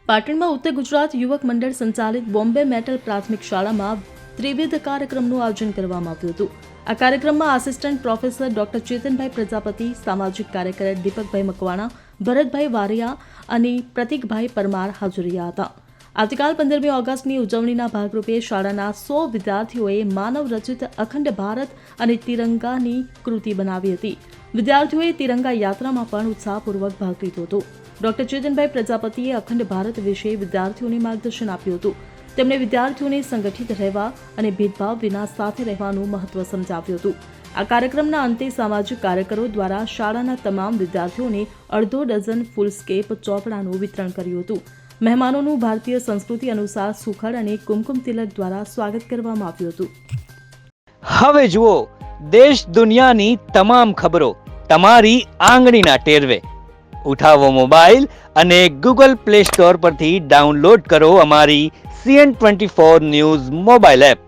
પાટણમાં ઉત્તર ગુજરાત યુવક મંડળ સંચાલિત બોમ્બે મેટલ પ્રાથમિક શાળામાં ત્રિવિધ કાર્યક્રમનું આયોજન કરવામાં આવ્યું હતું. આ કાર્યક્રમમાં assistant professor doctor Chetanbhai Prajapati, સામાજિક કાર્યકર દીપકભાઈ મકવાણા, ભરતભાઈ વારિયા અને પ્રતિકભાઈ પરમાર હાજર રહ્યા હતા. આવતીકાલ 15મી ઓગસ્ટની ઉજવણીના ભાગરૂપે શાળાના 100 વિદ્યાર્થીઓએ માનવ રચિત અખંડ ભારત અને તિરંગાની કૃતિ બનાવી હતી. વિદ્યાર્થીઓએ તિરંગા યાત્રામાં પણ ઉત્સાહપૂર્વક ભાગ લીધો હતો. ડોક્ટર ચેતનભાઈ પ્રજાપતિએ અખંડ ભારત વિશે વિદ્યાર્થીઓને માર્ગદર્શન આપ્યું હતું. તેમણે વિદ્યાર્થીઓને સંગઠિત રહેવા અને ભેદભાવ વિના સાથે રહેવાનું મહત્વ સમજાવ્યું હતું. આ કાર્યક્રમના અંતે સામાજિક કાર્યકરો દ્વારા શાળાના તમામ વિદ્યાર્થીઓને અડધો ડઝન ફૂલસ્કેપ ચોપડાનું વિતરણ કર્યું હતું. મહેમાનોનું ભારતીય સંસ્કૃતિ અનુસાર સુખડ અને કુમકુમ તિલક દ્વારા સ્વાગત કરવામાં આવ્યું હતું. હવે જુઓ દેશ દુનિયાની તમામ ખબરો તમારી આંગળીના ટેરવે. ઉઠાવો મોબાઈલ અને ગૂગલ પ્લે સ્ટોર પરથી ડાઉનલોડ કરો અમારી CN24 ન્યૂઝ મોબાઈલ એપ.